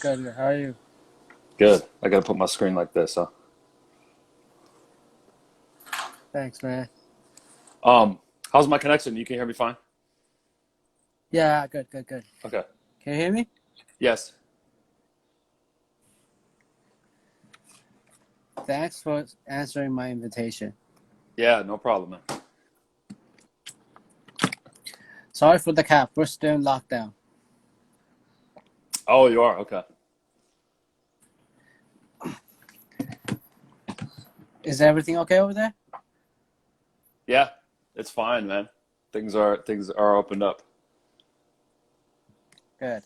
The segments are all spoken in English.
Good. How are you? Good. I gotta put my screen like this, huh? Thanks, man. How's my connection? You can hear me fine? Yeah, good. Okay. Can you hear me? Yes. Thanks for answering my invitation. Yeah, no problem, man. Sorry for the cap. We're still in lockdown. Oh, you are? Okay. Is everything okay over there? Yeah, it's fine, man. Things are opened up. Good.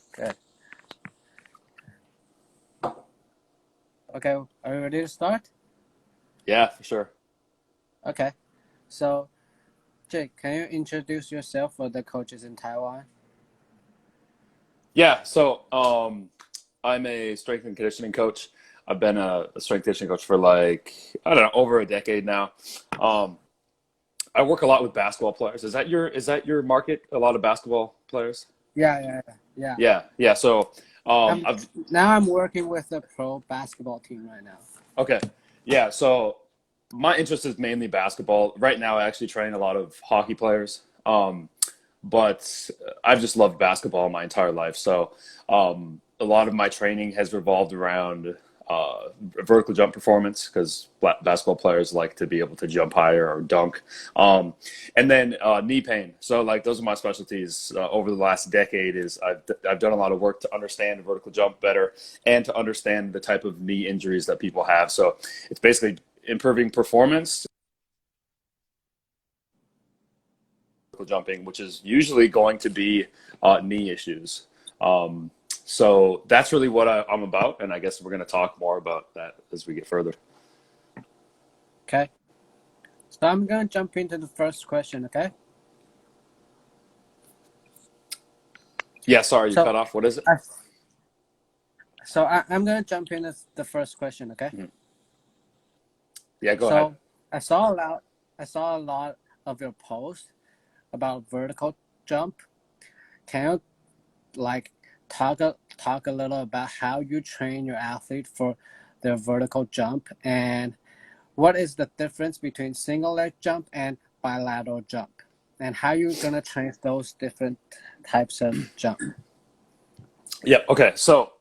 Okay, are you ready to start? Yeah, for sure. Okay. So, Jake, can you introduce yourself for the coaches in Taiwan? Yeah, so I'm a strength and conditioning coach. I've been a strength conditioning coach for over a decade now. I work a lot with basketball players. Is that your market? A lot of basketball players? Yeah. Yeah. So I'm working with a pro basketball team right now. okay. Yeah, so my interest is mainly basketball. Right now I actually train a lot of hockey players. But I've just loved basketball my entire life. So a lot of my training has revolved around vertical jump performance because basketball players like to be able to jump higher or dunk. And then knee pain. So like those are my specialties over the last decade. Is I've done a lot of work to understand vertical jump better and to understand the type of knee injuries that people have. So it's basically improving performance jumping, which is usually going to be knee issues. So that's really what I'm about, and I guess we're going to talk more about that as we get further. Okay. So I'm going to jump into the first question, okay? Yeah, sorry, you cut off. What is it? I'm going to jump into the first question, okay? Mm-hmm. Yeah, go ahead. I saw a lot of your posts about vertical jump. Can you talk a little about how you train your athlete for their vertical jump, and what is the difference between single leg jump and bilateral jump, and how you're gonna train those different types of jump? Yeah. Okay. So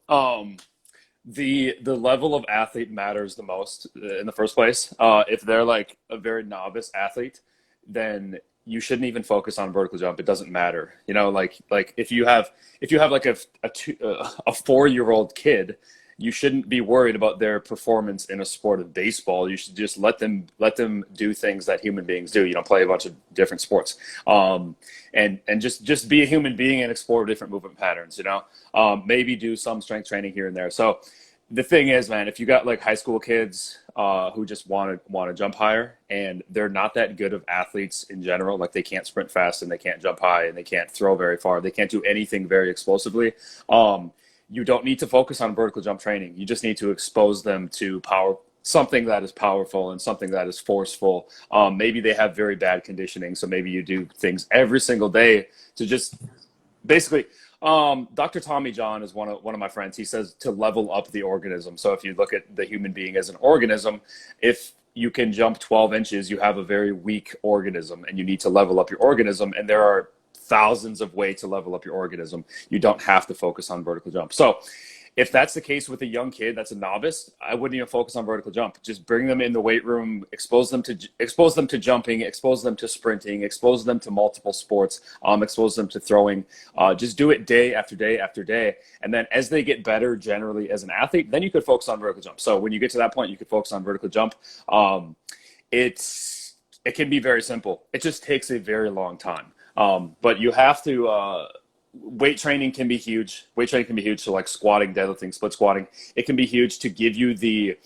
the level of athlete matters the most in the first place. If they're like a very novice athlete, then you shouldn't even focus on vertical jump. It doesn't matter. You know, like if you have like a 4-year-old kid, you shouldn't be worried about their performance in a sport of baseball. You should just let them do things that human beings do. You know, play a bunch of different sports, and just be a human being and explore different movement patterns. You know, maybe do some strength training here and there. So the thing is, man, if you got like high school kids who just want to jump higher and they're not that good of athletes in general, like they can't sprint fast and they can't jump high and they can't throw very far, they can't do anything very explosively, you don't need to focus on vertical jump training. You just need to expose them to something that is powerful and something that is forceful. Maybe they have very bad conditioning, so maybe you do things every single day to just basically Dr. Tommy John is one of my friends. He says to level up the organism. So if you look at the human being as an organism, if you can jump 12 inches, you have a very weak organism and you need to level up your organism. And there are thousands of ways to level up your organism. You don't have to focus on vertical jump. So if that's the case with a young kid that's a novice, I wouldn't even focus on vertical jump. Just bring them in the weight room, expose them to jumping, expose them to sprinting, expose them to multiple sports, expose them to throwing. Just do it day after day after day. And then as they get better generally as an athlete, then you could focus on vertical jump. So when you get to that point, you could focus on vertical jump. It can be very simple. It just takes a very long time. But you have to weight training can be huge. Weight training can be huge. So like squatting, deadlifting, split squatting, it can be huge to give you the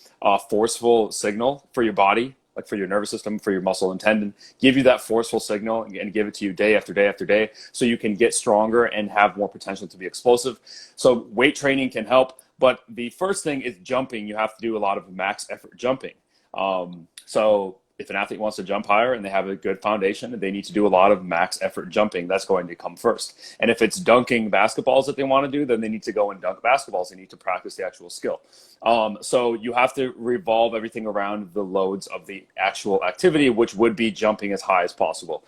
forceful signal for your body, like for your nervous system, for your muscle and tendon, give you that forceful signal and give it to you day after day after day so you can get stronger and have more potential to be explosive. So weight training can help. But the first thing is jumping. You have to do a lot of max effort jumping. So if an athlete wants to jump higher and they have a good foundation, they need to do a lot of max effort jumping. That's going to come first. And if it's dunking basketballs that they want to do, then they need to go and dunk basketballs. They need to practice the actual skill. So you have to revolve everything around the loads of the actual activity, which would be jumping as high as possible.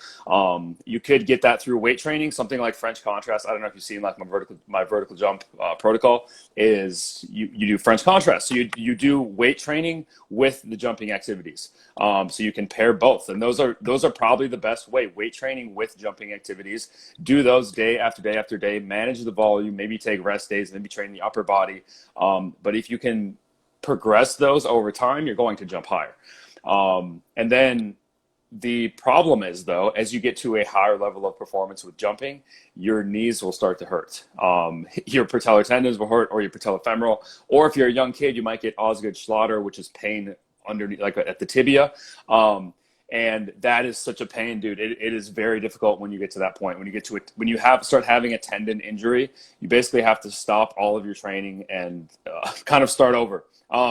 You could get that through weight training, something like French contrast. I don't know if you've seen like my vertical jump protocol is you do French contrast. So you do weight training with the jumping activities. So you can pair both. And those are probably the best way, weight training with jumping activities. Do those day after day after day, manage the volume, maybe take rest days, maybe train the upper body. But if you can progress those over time, you're going to jump higher. And then the problem is, though, as you get to a higher level of performance with jumping, your knees will start to hurt. Your patellar tendons will hurt, or your patellofemoral. Or if you're a young kid, you might get Osgood-Schlatter, which is pain underneath, like at the tibia. And that is such a pain, dude. It is very difficult when you get to that point. When you get to it, when you start having a tendon injury, you basically have to stop all of your training and kind of start over.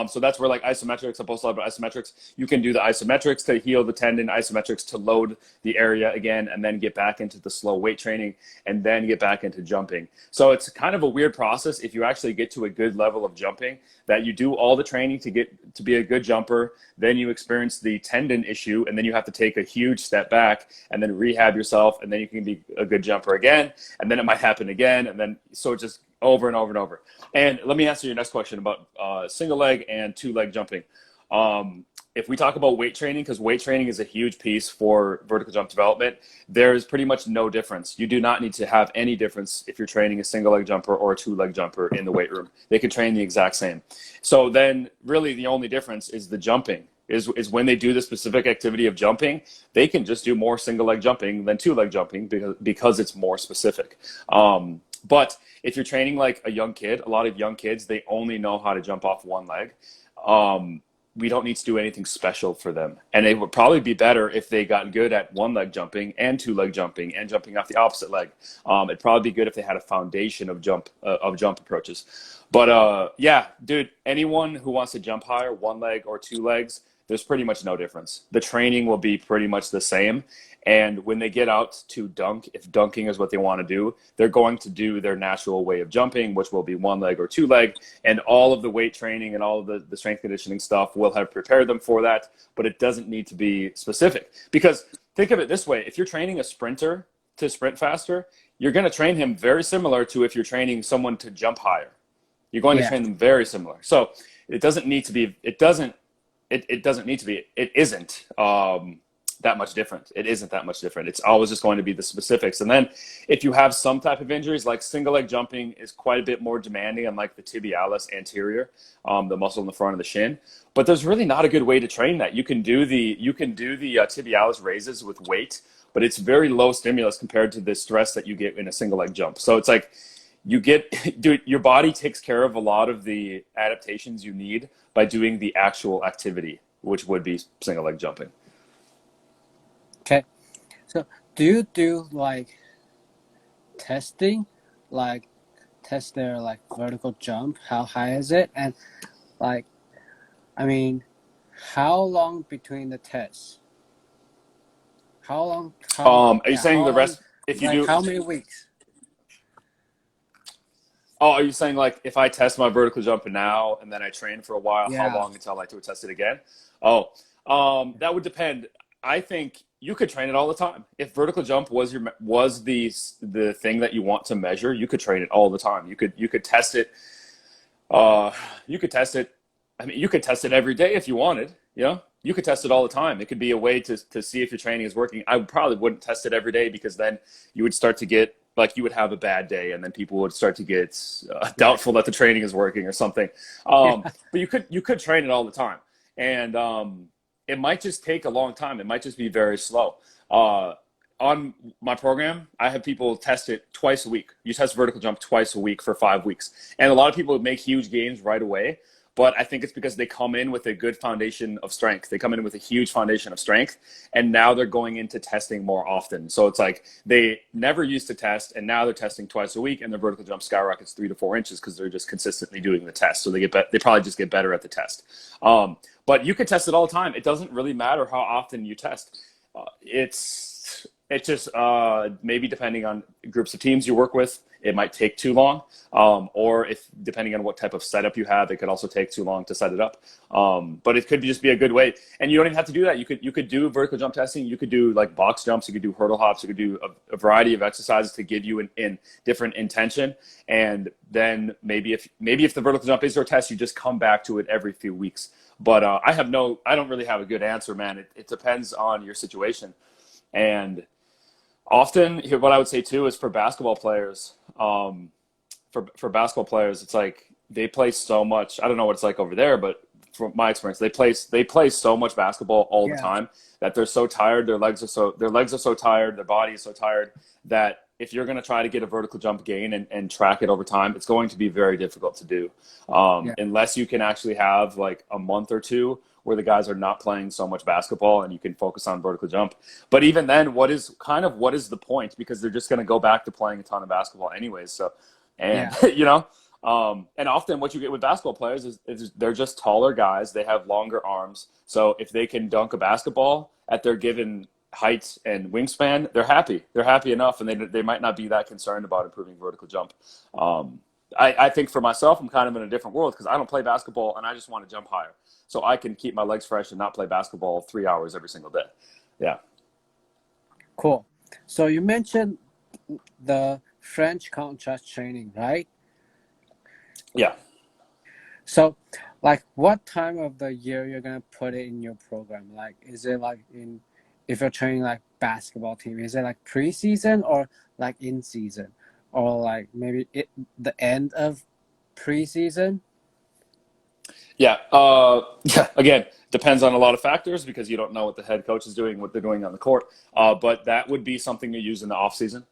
So that's where like isometrics, I post a lot about isometrics. You can do the isometrics to heal the tendon, isometrics to load the area again, and then get back into the slow weight training and then get back into jumping. So it's kind of a weird process if you actually get to a good level of jumping, that you do all the training to be a good jumper, then you experience the tendon issue, and then you have to take a huge step back and then rehab yourself, and then you can be a good jumper again, and then it might happen again, and then so it just over and over and over. And let me answer your next question about single leg and two leg jumping. If we talk about weight training, because weight training is a huge piece for vertical jump development, there's pretty much no difference. You do not need to have any difference if you're training a single leg jumper or a two leg jumper in the weight room. They can train the exact same. So then really the only difference is the jumping. Is when they do the specific activity of jumping, they can just do more single leg jumping than two leg jumping because it's more specific. But if you're training like a young kid, a lot of young kids, they only know how to jump off one leg. We don't need to do anything special for them. And it would probably be better if they got good at one leg jumping and two leg jumping and jumping off the opposite leg. It'd probably be good if they had a foundation of jump approaches. But yeah, dude, anyone who wants to jump higher, one leg or two legs, there's pretty much no difference. The training will be pretty much the same. And when they get out to dunk, if dunking is what they want to do, they're going to do their natural way of jumping, which will be one leg or two leg. And all of the weight training and all of the strength conditioning stuff will have prepared them for that. But it doesn't need to be specific. Because think of it this way. If you're training a sprinter to sprint faster, you're going to train him very similar to if you're training someone to jump higher. You're going to train them very similar. So it doesn't need to be, it isn't that much different. It isn't that much different. It's always just going to be the specifics. And then if you have some type of injuries, like single leg jumping is quite a bit more demanding on like the tibialis anterior, the muscle in the front of the shin. But there's really not a good way to train that. You can do the tibialis raises with weight, but it's very low stimulus compared to the stress that you get in a single leg jump. So it's like your body takes care of a lot of the adaptations you need by doing the actual activity, which would be single leg jumping. Okay, so do you do like testing, like test their like vertical jump? How high is it? And like, I mean, how long between the tests? How long? Are you saying the rest? If you like do, how many weeks? Oh, are you saying like if I test my vertical jump now and then I train for a while, how long until I like to test it again? That would depend. I think you could train it all the time. If vertical jump was the thing that you want to measure, you could train it all the time. You could test it. You could test it. I mean, you could test it every day if you wanted. You know, you could test it all the time. It could be a way to see if your training is working. I probably wouldn't test it every day because then you would start to get like you would have a bad day and then people would start to get doubtful that the training is working or something. But you could train it all the time. And it might just take a long time. It might just be very slow. On my program, I have people test it twice a week. You test vertical jump twice a week for 5 weeks. And a lot of people make huge gains right away. But I think it's because they come in with a good foundation of strength. They come in with a huge foundation of strength, and now they're going into testing more often. So it's like they never used to test, and now they're testing twice a week, and their vertical jump skyrockets 3 to 4 inches because they're just consistently doing the test. So they probably just get better at the test. But you can test it all the time. It doesn't really matter how often you test. It's just maybe depending on groups of teams you work with, it might take too long. Or if depending on what type of setup you have, it could also take too long to set it up. But it could just be a good way. And you don't even have to do that. You could do vertical jump testing. You could do like box jumps. You could do hurdle hops. You could do a variety of exercises to give you in different intention. And then maybe if the vertical jump is your test, you just come back to it every few weeks. But I don't really have a good answer, man. It depends on your situation. And often, what I would say too is for basketball players, for basketball players, it's like they play so much. I don't know what it's like over there, but from my experience, they play so much basketball all the time that they're so tired. Their legs are so tired. Their body is so tired that if you're going to try to get a vertical jump gain and track it over time, it's going to be very difficult to do unless you can actually have like a month or two where the guys are not playing so much basketball and you can focus on vertical jump. But even then, what is the point? Because they're just going to go back to playing a ton of basketball anyways. So, and and often what you get with basketball players is they're just taller guys. They have longer arms. So if they can dunk a basketball at their given height and wingspan, they're happy. They're happy enough, and they might not be that concerned about improving vertical jump. I think for myself, I'm kind of in a different world because I don't play basketball and I just want to jump higher. So I can keep my legs fresh and not play basketball 3 hours every single day. Yeah. Cool. So you mentioned the French contrast training, right? Yeah. So like what time of the year you're going to put it in your program? Like, is it like if you're training like basketball team, is it like preseason or like in season? Or like maybe the end of preseason? Yeah. Again, depends on a lot of factors because you don't know what the head coach is doing, what they're doing on the court. But that would be something you use in the off season.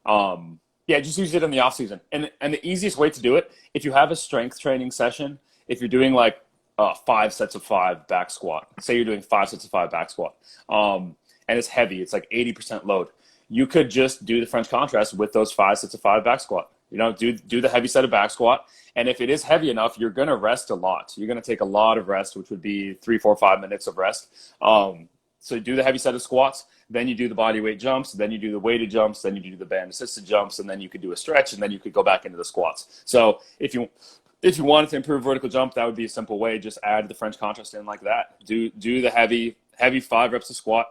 Just use it in the off season. And the easiest way to do it, if you have a strength training session, if you're doing like 5 sets of 5 back squat, say you're doing 5 sets of 5 back squat, and it's heavy, it's like 80% load. You could just do the French contrast with those 5 sets of 5 back squat. Do the heavy set of back squat. And if it is heavy enough, you're going to rest a lot. You're going to take a lot of rest, which would be 3, 4, 5 minutes of rest. So you do the heavy set of squats, then you do the body weight jumps, then you do the weighted jumps, then you do the band assisted jumps, and then you could do a stretch, and then you could go back into the squats. So if you wanted to improve vertical jump, that would be a simple way. Just add the French contrast in like that. Do the heavy 5 reps of squat.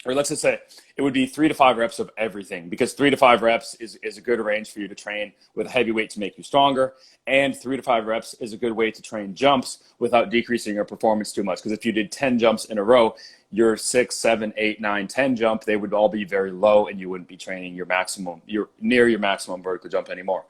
Or let's just say it would be 3 to 5 reps of everything, because 3 to 5 reps is a good range for you to train with a heavy weight to make you stronger. And 3 to 5 reps is a good way to train jumps without decreasing your performance too much. Because if you did 10 jumps in a row, your 6, 7, 8, 9, 10 jump, they would all be very low and you wouldn't be training you're near your maximum vertical jump anymore.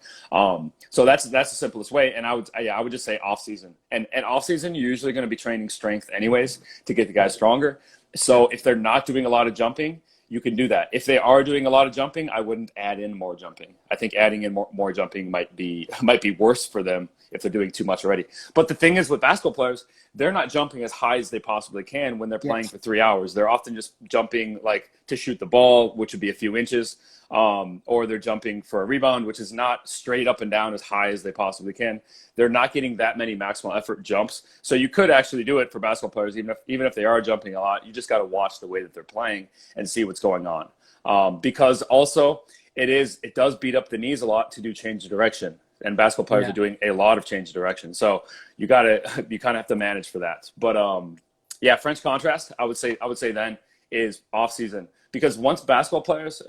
So that's the simplest way. And I would just say off season. And off season, you're usually going to be training strength anyways to get the guys stronger. So if they're not doing a lot of jumping, you can do that. If they are doing a lot of jumping, I wouldn't add in more jumping. I think adding in more jumping might be worse for them if they're doing too much already. But the thing is with basketball players, they're not jumping as high as they possibly can when they're playing for 3 hours. They're often just jumping like to shoot the ball, which would be a few inches, or they're jumping for a rebound, which is not straight up and down as high as they possibly can. They're not getting that many maximal effort jumps. So you could actually do it for basketball players, even if they are jumping a lot. You just got to watch the way that they're playing and see what's going on. Because also it does beat up the knees a lot to do change of direction. And basketball players are doing a lot of change of direction. So you kind of have to manage for that. But French contrast, I would say then is off season, because once basketball players,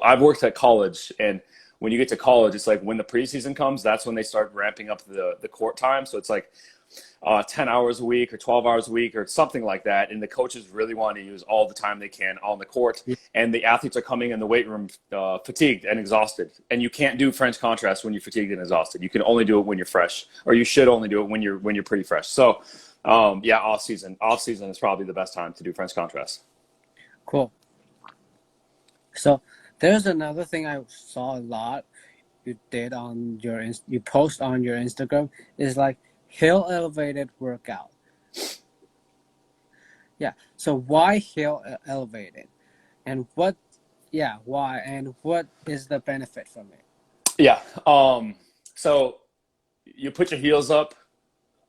I've worked at college, and when you get to college, it's like when the preseason comes, that's when they start ramping up the court time. So it's like 10 hours a week or 12 hours a week or something like that. And the coaches really want to use all the time they can on the court. And the athletes are coming in the weight room fatigued and exhausted. And you can't do French contrast when you're fatigued and exhausted. You can only do it when you're fresh, or you should only do it when you're pretty fresh. So off season is probably the best time to do French contrast. Cool. So there's another thing I saw a lot you did on you post on your Instagram is like hill elevated workout. Yeah. So why hill elevated, and why, and what is the benefit from it? Yeah. So you put your heels up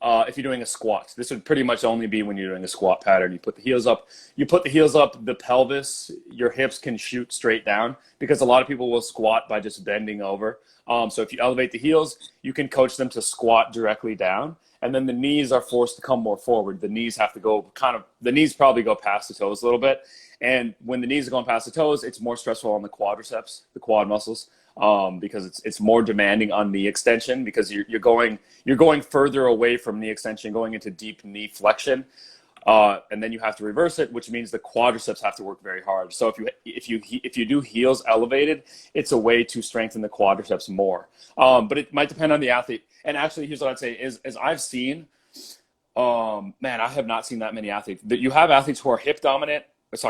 if you're doing a squat. This would pretty much only be when you're doing a squat pattern. You put the heels up, the pelvis, your hips can shoot straight down, because a lot of people will squat by just bending over. So if you elevate the heels, you can coach them to squat directly down. And then the knees are forced to come more forward. The knees have to go the knees probably go past the toes a little bit. And when the knees are going past the toes, it's more stressful on the quadriceps, the quad muscles, because it's more demanding on knee extension, because you're going further away from knee extension, going into deep knee flexion. And then you have to reverse it, which means the quadriceps have to work very hard. So if you do heels elevated, it's a way to strengthen the quadriceps more. But it might depend on the athlete. And actually, here's what I'd say is I've seen, man, I have not seen that many athletes. You have athletes who are hip dominant.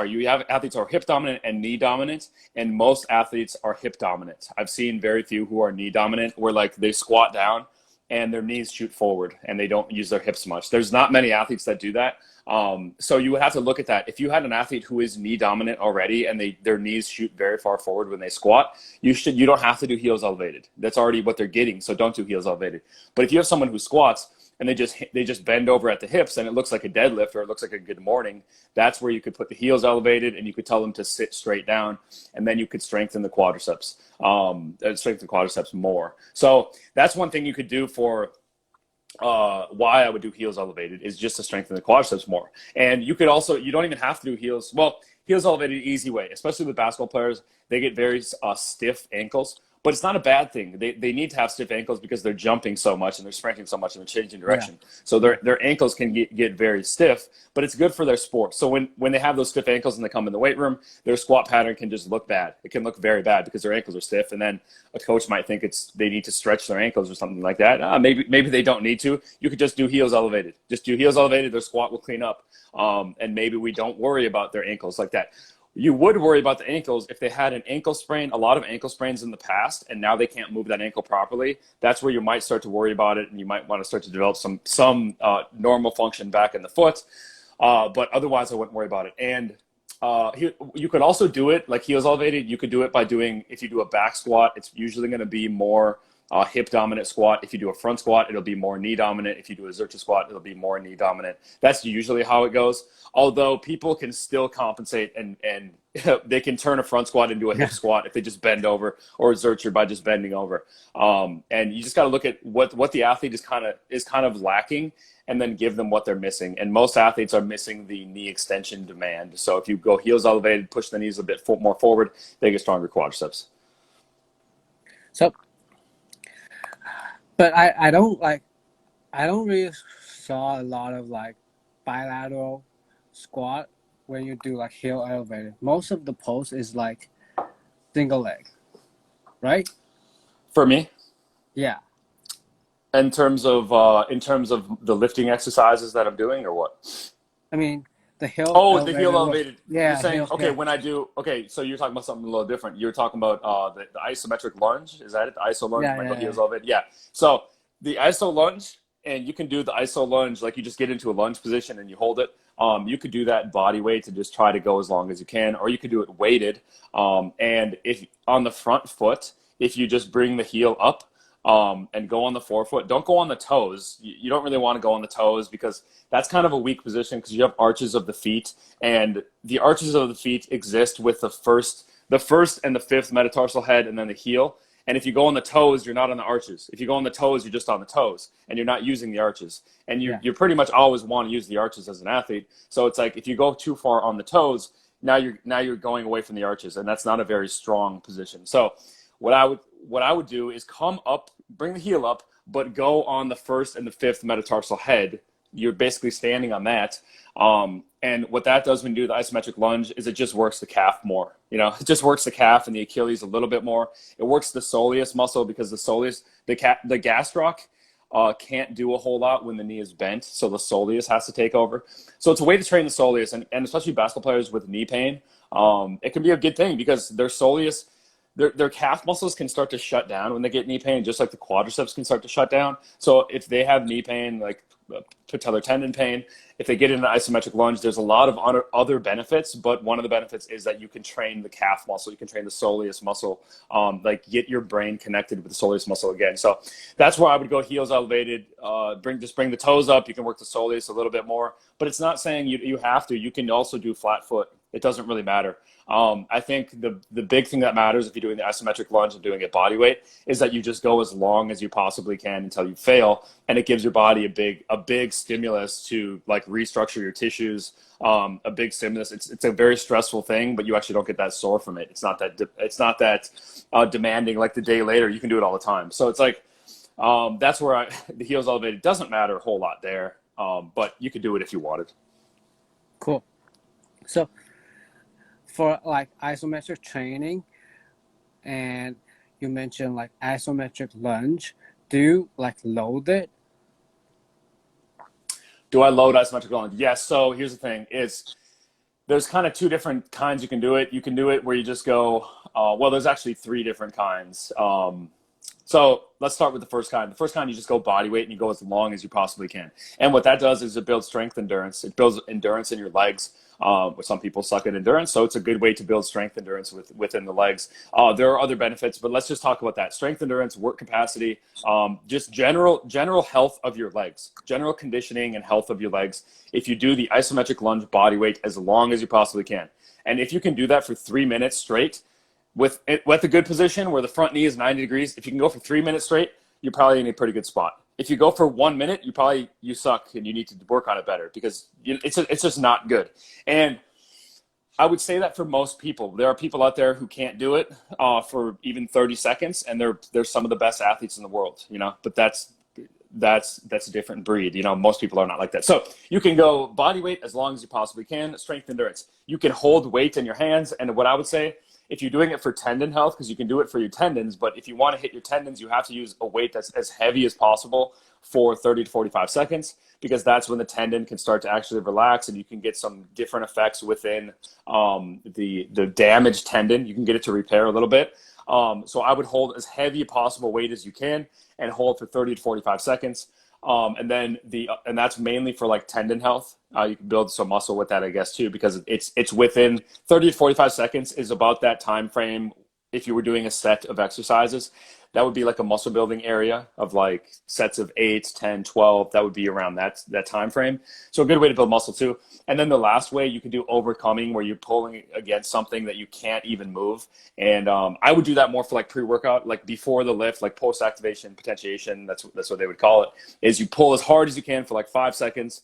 You have athletes who are hip dominant and knee dominant, and most athletes are hip dominant. I've seen very few who are knee dominant, where like they squat down and their knees shoot forward and they don't use their hips much. There's not many athletes that do that. So you would have to look at that. If you had an athlete who is knee dominant already and their knees shoot very far forward when they squat, you don't have to do heels elevated. That's already what they're getting. So don't do heels elevated. But if you have someone who squats and they just bend over at the hips and it looks like a deadlift or it looks like a good morning, that's where you could put the heels elevated and you could tell them to sit straight down, and then you could strengthen the quadriceps, more. So that's one thing you could do for why I would do heels elevated, is just to strengthen the quadriceps more. And you don't even have to do heels. Well, heels elevated, easy way, especially with basketball players, they get very stiff ankles. But it's not a bad thing. They need to have stiff ankles because they're jumping so much and they're sprinting so much and they're changing direction. Yeah. So their ankles can get very stiff, but it's good for their sport. So when they have those stiff ankles and they come in the weight room, their squat pattern can just look bad. It can look very bad because their ankles are stiff, and then a coach might think they need to stretch their ankles or something like that. Maybe they don't need to. You could just do heels elevated. Just do heels elevated. Their squat will clean up, and maybe we don't worry about their ankles like that. You would worry about the ankles if they had an ankle sprain, a lot of ankle sprains in the past, and now they can't move that ankle properly. That's where you might start to worry about it, and you might want to start to develop some normal function back in the foot. But otherwise, I wouldn't worry about it. And you could also do it like heels elevated. You could do it by if you do a back squat, it's usually going to be more hip dominant squat. If you do a front squat, it'll be more knee dominant. If you do a Zercher squat, it'll be more knee dominant. That's usually how it goes. Although people can still compensate and they can turn a front squat into a hip squat if they just bend over, or a Zercher by just bending over. And you just got to look at what the athlete is kind of lacking, and then give them what they're missing. And most athletes are missing the knee extension demand. So if you go heels elevated, push the knees a bit more forward, they get stronger quadriceps. So, but I don't really saw a lot of like bilateral squat when you do like heel elevated. Most of the pose is like single leg, right? For me? Yeah. In terms of the lifting exercises that I'm doing, or what? I mean, the heel. Oh, the heel elevated. Yeah. You're saying, heel, okay, heel. when I do, okay, so you're talking about something a little different. You're talking about the isometric lunge. Is that it? The iso lunge? Heels elevated. Yeah. So the iso lunge, and you can do the iso lunge, like you just get into a lunge position and you hold it. You could do that body weight to just try to go as long as you can, or you could do it weighted. And if on the front foot, if you just bring the heel up and go on the forefoot, don't go on the toes. You don't really want to go on the toes, because that's kind of a weak position, because you have arches of the feet, and the arches of the feet exist with the first and the fifth metatarsal head, and then the heel. And if you go on the toes, you're not on the arches. If you go on the toes, you're just on the toes, and you're not using the arches. And you pretty much always want to use the arches as an athlete. So it's like if you go too far on the toes, now you're going away from the arches, and that's not a very strong position. So what I would do is come up, bring the heel up, but go on the first and the fifth metatarsal head. You're basically standing on that. And what that does when you do the isometric lunge is it just works the calf more. You know, it just works the calf and the Achilles a little bit more. It works the soleus muscle, because the soleus, the gastroc can't do a whole lot when the knee is bent. So the soleus has to take over. So it's a way to train the soleus, and especially basketball players with knee pain. It can be a good thing, because their soleus, their calf muscles can start to shut down when they get knee pain, just like the quadriceps can start to shut down. So if they have knee pain, like patellar tendon pain. If they get into an isometric lunge, there's a lot of other benefits, but one of the benefits is that you can train the calf muscle, you can train the soleus muscle, like get your brain connected with the soleus muscle again. So that's where I would go heels elevated, just bring the toes up. You can work the soleus a little bit more, but it's not saying you have to. You can also do flat foot. It doesn't really matter. I think the big thing that matters if you're doing the isometric lunge and doing it body weight is that you just go as long as you possibly can until you fail, and it gives your body a big stimulus to like restructure your tissues. A big stimulus. It's a very stressful thing, but you actually don't get that sore from it. It's not that demanding. Like the day later, you can do it all the time. So it's like that's where the heels elevated doesn't matter a whole lot there, but you could do it if you wanted. Cool. So for like isometric training, and you mentioned like isometric lunge, do you like load it? Do I load isometric lunge? Yes. So here's the thing: there's kind of two different kinds you can do it. You can do it where you just go. Well, there's actually three different kinds. So let's start with the first kind. The first kind, you just go body weight and you go as long as you possibly can. And what that does is it builds strength endurance. It builds endurance in your legs. Some people suck at endurance, so it's a good way to build strength endurance within the legs. There are other benefits, but let's just talk about that. Strength endurance, work capacity, just general health of your legs, general conditioning and health of your legs. If you do the isometric lunge body weight as long as you possibly can, and if you can do that for 3 minutes straight, with a good position where the front knee is 90 degrees, if you can go for 3 minutes straight, you're probably in a pretty good spot. If you go for 1 minute, you suck and you need to work on it better because it's just not good. And I would say that for most people. There are people out there who can't do it for even 30 seconds, and they're some of the best athletes in the world, but that's a different breed. Most people are not like that. So you can go body weight as long as you possibly can, strength endurance. You can hold weight in your hands. And what I would say, if you're doing it for tendon health, because you can do it for your tendons, but if you want to hit your tendons, you have to use a weight that's as heavy as possible for 30 to 45 seconds, because that's when the tendon can start to actually relax and you can get some different effects within the damaged tendon. You can get it to repair a little bit. So I would hold as heavy a possible weight as you can and hold for 30 to 45 seconds. And that's mainly for like tendon health. You can build some muscle with that, I guess, too, because it's within 30 to 45 seconds is about that time frame. If you were doing a set of exercises, that would be like a muscle building area of like sets of 8, 10, 12. That would be around that time frame. So a good way to build muscle too. And then the last way you can do overcoming, where you're pulling against something that you can't even move. And I would do that more for like pre-workout, like before the lift, like post-activation potentiation. That's what they would call it, is you pull as hard as you can for like 5 seconds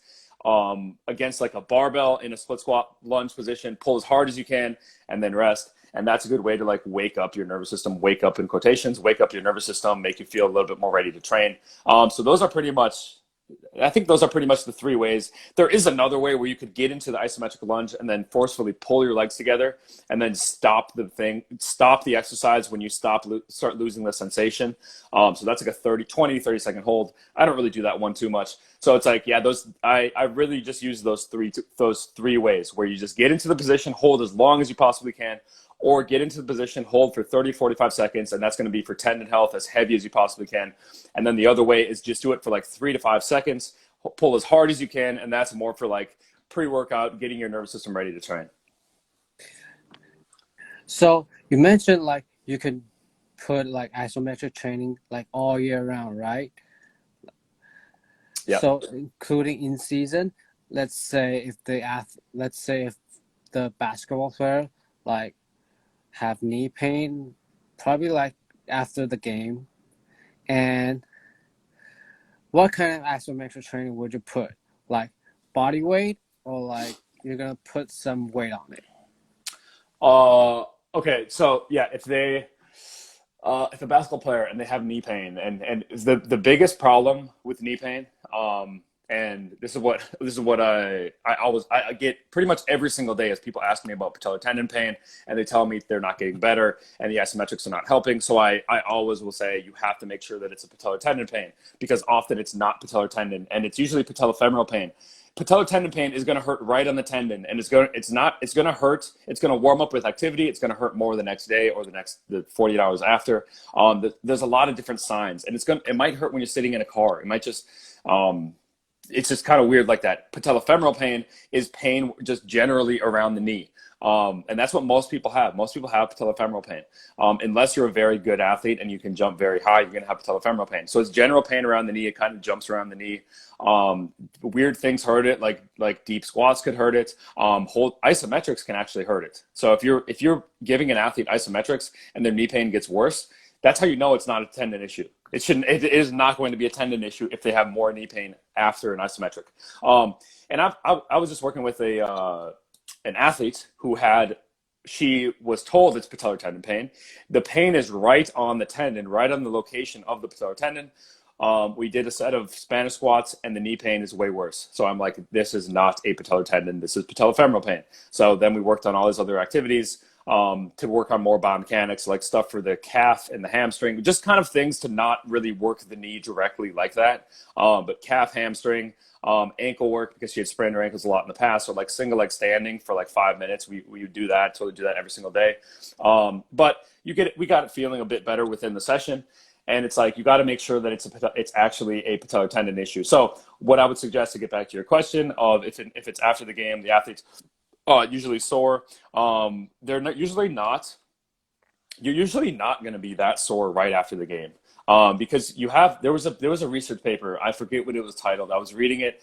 against like a barbell in a split squat lunge position. Pull as hard as you can and then rest. And that's a good way to like wake up your nervous system, wake up in quotations, wake up your nervous system, make you feel a little bit more ready to train. So those are pretty much, I think those are pretty much the 3 ways. There is another way where you could get into the isometric lunge and then forcefully pull your legs together and then stop the exercise when you start losing the sensation. So that's like a 30 second hold. I don't really do that one too much. So it's like, yeah, I really just use those three ways where you just get into the position, hold as long as you possibly can, or get into the position, hold for 30, 45 seconds, and that's going to be for tendon health as heavy as you possibly can. And then the other way is just do it for like 3 to 5 seconds, pull as hard as you can, and that's more for like pre-workout, getting your nervous system ready to train. So you mentioned like you can put like isometric training like all year round, right? Yeah. So including in season, let's say if the basketball player like have knee pain, probably like after the game, and what kind of isometric training would you put? Like body weight, or like you're gonna put some weight on it? Okay, so yeah, if a basketball player and they have knee pain, and the biggest problem with knee pain, and this is what I get pretty much every single day, as people ask me about patellar tendon pain, and they tell me they're not getting better and the isometrics are not helping. So I always will say you have to make sure that it's a patellar tendon pain, because often it's not patellar tendon, and it's usually patellofemoral pain. Patellar tendon pain is going to hurt right on the tendon, and it's going to hurt. It's going to warm up with activity. It's going to hurt more the next day or the 48 hours after. There's a lot of different signs, and it might hurt when you're sitting in a car. It might just it's just kind of weird like that. Patellofemoral pain is pain just generally around the knee. And that's what most people have. Most people have patellofemoral pain. Unless you're a very good athlete and you can jump very high, you're going to have patellofemoral pain. So it's general pain around the knee. It kind of jumps around the knee. Weird things hurt it, like deep squats could hurt it. Whole isometrics can actually hurt it. So if you're giving an athlete isometrics and their knee pain gets worse, that's how you know it's not a tendon issue. It is not going to be a tendon issue if they have more knee pain after an isometric. And I was just working with an athlete who she was told it's patellar tendon pain. The pain is right on the tendon, right on the location of the patellar tendon. We did a set of Spanish squats and the knee pain is way worse. So I'm like, this is not a patellar tendon. This is patellofemoral pain. So then we worked on all these other activities to work on more biomechanics, like stuff for the calf and the hamstring, just kind of things to not really work the knee directly like that. But calf, hamstring, ankle work, because she had sprained her ankles a lot in the past. So like single leg standing for like 5 minutes. We do that, totally do that every single day. But we got it feeling a bit better within the session. And it's like, you got to make sure that it's actually a patellar tendon issue. So what I would suggest, to get back to your question of if it's after the game, the athletes usually sore. You're usually not going to be that sore right after the game. Because there was a research paper. I forget what it was titled. I was reading it.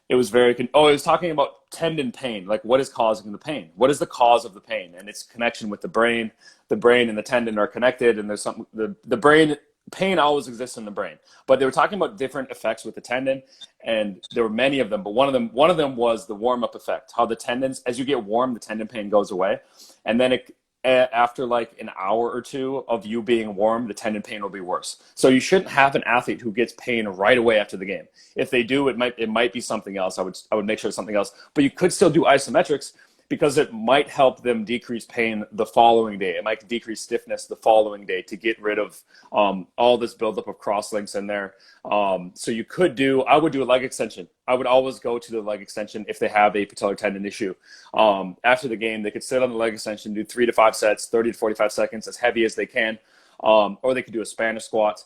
It was it was talking about tendon pain. Like, what is causing the pain? What is the cause of the pain? And its connection with the brain. The brain and the tendon are connected, and there's something, the brain, pain always exists in the brain. But they were talking about different effects with the tendon, and there were many of them, but one of them was the warm-up effect. How the tendons, as you get warm, the tendon pain goes away. And then after like an hour or two of you being warm, the tendon pain will be worse. So you shouldn't have an athlete who gets pain right away after the game. If they do, it might be something else. I would make sure it's something else. But you could still do isometrics, because it might help them decrease pain the following day. It might decrease stiffness the following day to get rid of all this buildup of cross links in there. So I would do a leg extension. I would always go to the leg extension if they have a patellar tendon issue. After the game, they could sit on the leg extension, do 3 to 5 sets, 30 to 45 seconds, as heavy as they can. Or they could do a Spanish squat.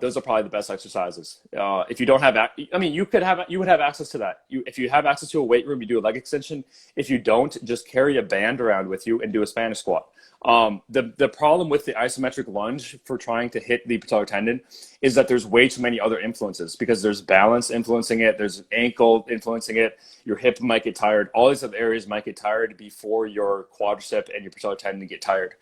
Those are probably the best exercises. If you don't have, you would have access to that. If you have access to a weight room, you do a leg extension. If you don't, just carry a band around with you and do a Spanish squat. The problem with the isometric lunge for trying to hit the patellar tendon is that there's way too many other influences, because there's balance influencing it. There's ankle influencing it. Your hip might get tired. All these other areas might get tired before your quadricep and your patellar tendon get tired.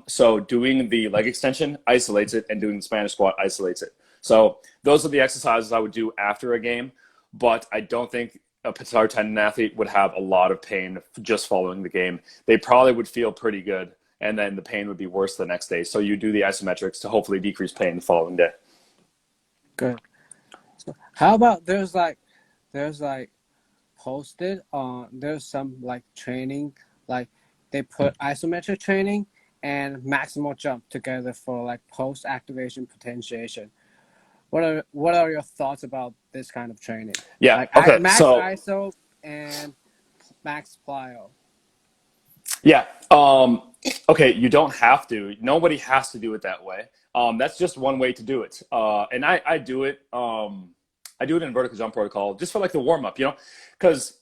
So doing the leg extension isolates it, and doing the Spanish squat isolates it. So those are the exercises I would do after a game, but I don't think a patellar tendon athlete would have a lot of pain just following the game. They probably would feel pretty good, and then the pain would be worse the next day. So you do the isometrics to hopefully decrease pain the following day. Good. So how about there's posted on, there's some like training, like they put isometric training and maximal jump together for like post activation potentiation. What are your thoughts about this kind of training? Yeah. Like okay. max so iso and max plyo. Yeah. Okay. You don't have to. Nobody has to do it that way. That's just one way to do it. And I do it. I do it in vertical jump protocol just for like the warm up, because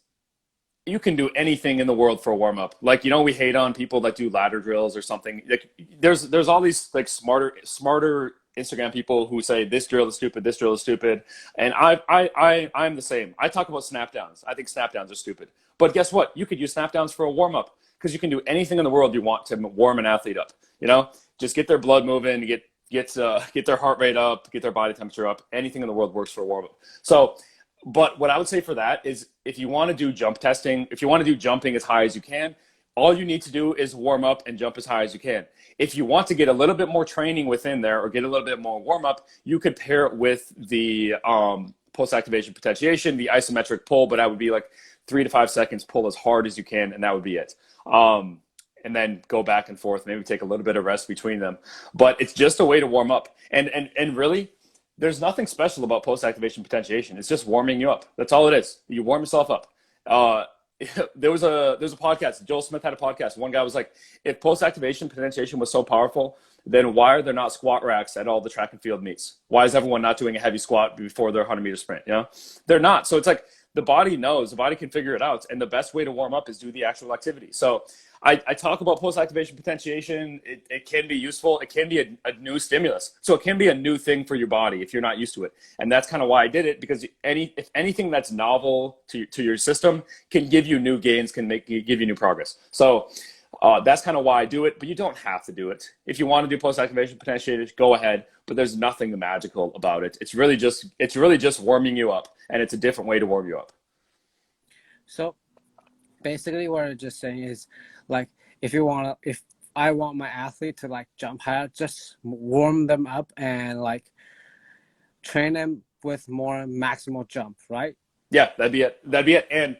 you can do anything in the world for a warm up. Like, we hate on people that do ladder drills or something. Like, there's all these like smarter Instagram people who say this drill is stupid, this drill is stupid. And I'm the same. I talk about snap downs. I think snap downs are stupid. But guess what? You could use snap downs for a warm up, because you can do anything in the world you want to warm an athlete up. Just get their blood moving, get their heart rate up, get their body temperature up. Anything in the world works for a warm up. So, but what I would say for that is, if you want to do jump testing, if you want to do jumping as high as you can, all you need to do is warm up and jump as high as you can. If you want to get a little bit more training within there, or get a little bit more warm up, you could pair it with the post-activation potentiation, the isometric pull, but that would be like 3 to 5 seconds, pull as hard as you can, and that would be it. And then go back and forth, maybe take a little bit of rest between them. But it's just a way to warm up. And really, there's nothing special about post-activation potentiation. It's just warming you up. That's all it is. You warm yourself up. There was a podcast. Joel Smith had a podcast. One guy was like, if post-activation potentiation was so powerful, then why are there not squat racks at all the track and field meets? Why is everyone not doing a heavy squat before their 100-meter sprint? You know, they're not. So it's like the body knows, the body can figure it out. And the best way to warm up is do the actual activity. So I talk about post-activation potentiation. It can be useful. It can be a new stimulus. So it can be a new thing for your body if you're not used to it. And that's kind of why I did it, because if anything that's novel to your system can give you new gains, can give you new progress. So that's kind of why I do it, but you don't have to do it. If you want to do post-activation potentiation, go ahead, but there's nothing magical about it. It's really just warming you up, and it's a different way to warm you up. So basically what I'm just saying is, like, if I want my athlete to like jump higher, just warm them up and like train them with more maximal jump, right? Yeah, that'd be it. And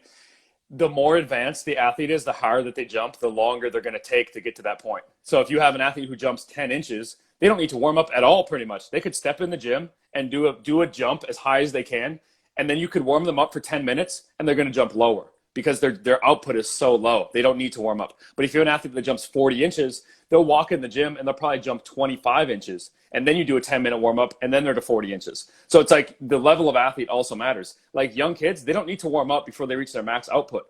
the more advanced the athlete is, the higher that they jump, the longer they're going to take to get to that point. So if you have an athlete who jumps 10 inches, they don't need to warm up at all, pretty much. They could step in the gym and do a jump as high as they can, and then you could warm them up for 10 minutes, and they're going to jump lower because their output is so low. They don't need to warm up. But if you're an athlete that jumps 40 inches, they'll walk in the gym and they'll probably jump 25 inches. And then you do a 10-minute warm up, and then they're to 40 inches. So it's like the level of athlete also matters. Like young kids, they don't need to warm up before they reach their max output.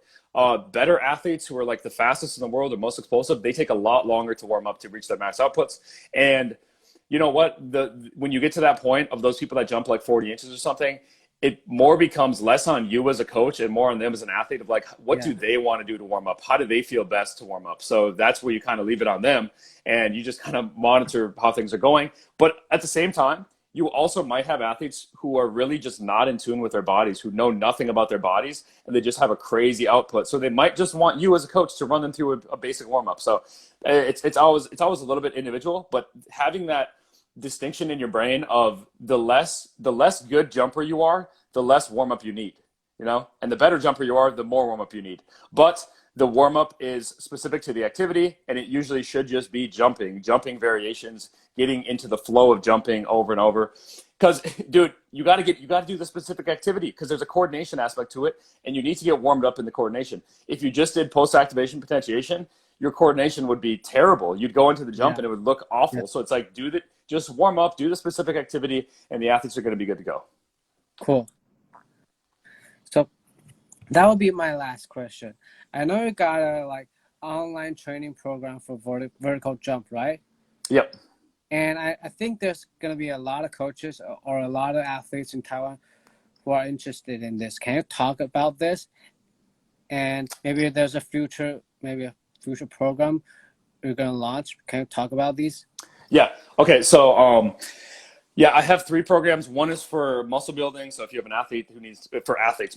Better athletes who are like the fastest in the world or most explosive, they take a lot longer to warm up to reach their max outputs. And you know what? When you get to that point of those people that jump like 40 inches or something, it more becomes less on you as a coach and more on them as an athlete of like, what do they want to do to warm up? How do they feel best to warm up? So that's where you kind of leave it on them, and you just kind of monitor how things are going. But at the same time, you also might have athletes who are really just not in tune with their bodies, who know nothing about their bodies, and they just have a crazy output. So they might just want you as a coach to run them through a basic warm up. So it's always a little bit individual, but having that distinction in your brain of the less good jumper you are, the less warm up you need, you know, and the better jumper you are, the more warm up you need. But the warm up is specific to the activity, and it usually should just be jumping variations, getting into the flow of jumping over and over. Because, dude, you got to do the specific activity, because there's a coordination aspect to it, and you need to get warmed up in the coordination. If you just did post-activation potentiation, your coordination would be terrible. You'd go into the jump and it would look awful. Yeah. So it's like, just warm up, do the specific activity, and the athletes are going to be good to go. Cool. So that will be my last question. I know you got a like online training program for vertical jump, right? Yep. And I think there's going to be a lot of coaches or a lot of athletes in Taiwan who are interested in this. Can you talk about this? And maybe there's a future program you're going to launch. Can you talk about these? Yeah. Okay. So, I have 3 programs. One is for muscle building. So if you have an athlete who needs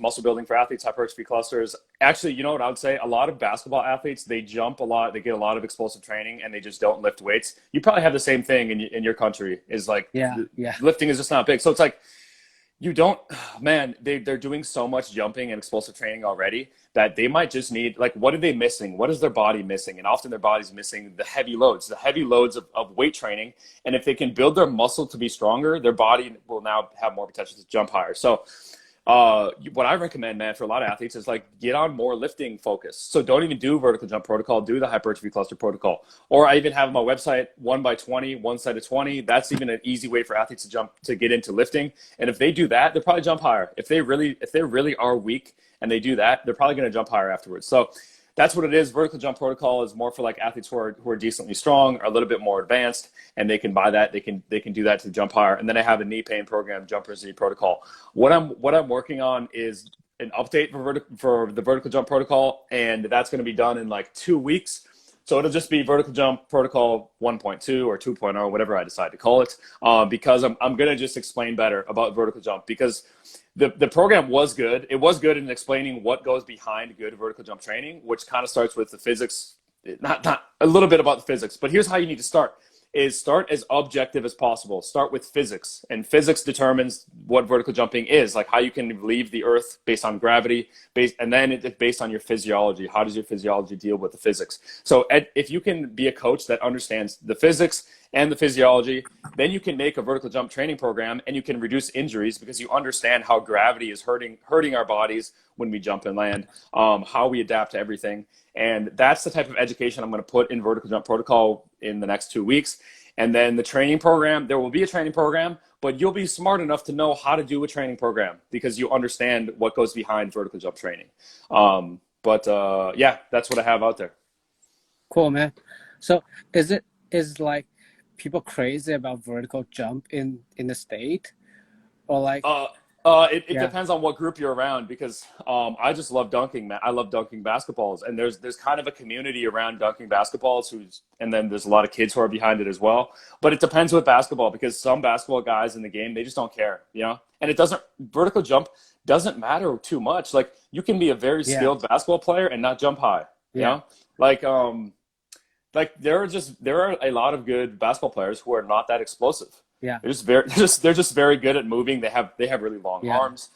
muscle building for athletes, hypertrophy clusters. Actually, you know what I would say? A lot of basketball athletes, they jump a lot. They get a lot of explosive training, and they just don't lift weights. You probably have the same thing in your country. Is like, lifting is just not big. So it's like, they're doing so much jumping and explosive training already that they might just need, like, what are they missing? What is their body missing? And often their body's missing the heavy loads of weight training. And if they can build their muscle to be stronger, their body will now have more potential to jump higher. So what I recommend, man, for a lot of athletes is like, get on more lifting focus. So don't even do vertical jump protocol, do the hypertrophy cluster protocol. Or I even have on my website 1x20, 1 set of 20. That's even an easy way for athletes to get into lifting. And if they do that, they'll probably jump higher. If they really are weak and they do that, they're probably going to jump higher afterwards. So that's what it is. Vertical jump protocol is more for like athletes who are decently strong, or a little bit more advanced, and they can buy that. They can do that to jump higher. And then I have a knee pain program, Jumper's Knee Protocol. What I'm working on is an update for the vertical jump protocol, and that's going to be done in like 2 weeks. So it'll just be vertical jump protocol 1.2 or 2.0, whatever I decide to call it, because I'm going to just explain better about vertical jump, because the program was good. It was good in explaining what goes behind good vertical jump training, which kind of starts with the physics, not a little bit about the physics, but here's how you need to start. Is start as objective as possible. Start with physics, and physics determines what vertical jumping is, like how you can leave the earth based on gravity, and then it's based on your physiology. How does your physiology deal with the physics? So if you can be a coach that understands the physics and the physiology, then you can make a vertical jump training program, and you can reduce injuries because you understand how gravity is hurting our bodies when we jump and land, how we adapt to everything. And that's the type of education I'm going to put in vertical jump protocol in the next 2 weeks. And then the training program, there will be a training program, but you'll be smart enough to know how to do a training program because you understand what goes behind vertical jump training. Yeah, that's what I have out there. Cool, man. So is like people crazy about vertical jump in the state, or like? It depends on what group you're around because I just love dunking, man. I love dunking basketballs, and there's kind of a community around dunking basketballs and then there's a lot of kids who are behind it as well. But it depends with basketball because some basketball guys in the game, they just don't care, you know. And vertical jump doesn't matter too much. Like you can be a very skilled basketball player and not jump high, you know. Like there are a lot of good basketball players who are not that explosive. Yeah, they're just very good at moving. They have really long arms.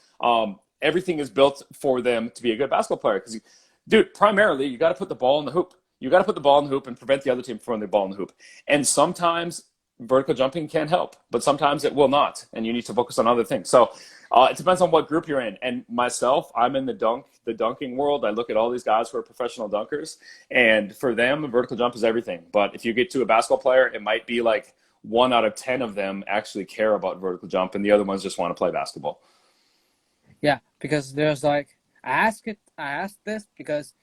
Everything is built for them to be a good basketball player. Because, dude, primarily you got to put the ball in the hoop. You got to put the ball in the hoop and prevent the other team from throwing the ball in the hoop. And sometimes vertical jumping can help, but sometimes it will not, and you need to focus on other things. So it depends on what group you're in. And myself, I'm in the dunking world. I look at all these guys who are professional dunkers, and for them, vertical jump is everything. But if you get to a basketball player, it might be like 1 out of 10 of them actually care about vertical jump, and the other ones just want to play basketball. Yeah, because there's like I asked this because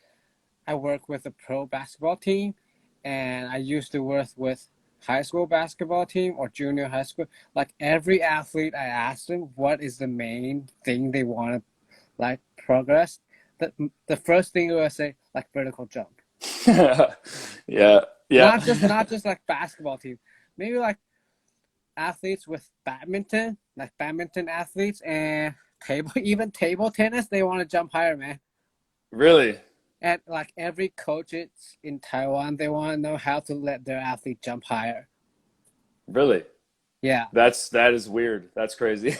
I work with a pro basketball team, and I used to work with high school basketball team or junior high school. Like every athlete, I asked them what is the main thing they want to like progress. The first thing they will say like vertical jump. Yeah. Not just like basketball team. Maybe like athletes with badminton, like badminton athletes, and even table tennis, they want to jump higher, man. Really? And like every coach in Taiwan, they want to know how to let their athlete jump higher. Really? Yeah. That is weird. That's crazy.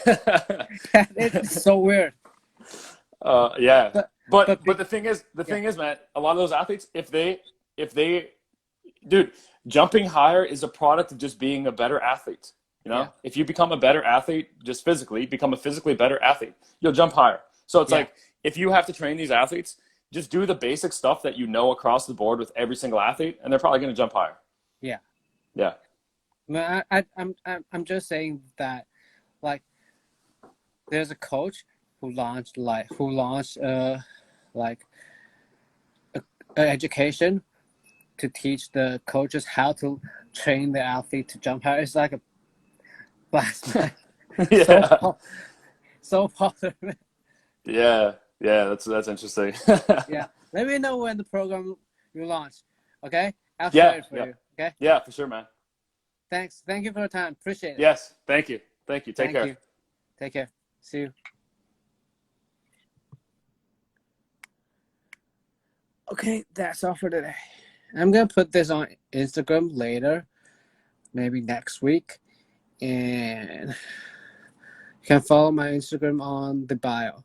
It's so weird. Yeah. But the thing is, man, a lot of those athletes, if they, dude, jumping higher is a product of just being a better athlete. You know, if you become a better athlete, just physically, become a physically better athlete, you'll jump higher. So it's like, if you have to train these athletes, just do the basic stuff that you know across the board with every single athlete, and they're probably going to jump higher. Yeah. Yeah. I'm just saying that, like, there's a coach who launched an education to teach the coaches how to train the athlete to jump higher. It's like a blast. So popular. Yeah, that's interesting. Yeah, let me know when the program you launch. Okay, I'll share it for you. Okay. Yeah, for sure, man. Thanks. Thank you for your time. Appreciate it. Yes, thank you. Take care. Take care. See you. Okay, that's all for today. I'm gonna put this on Instagram later, maybe next week, and you can follow my Instagram on the bio.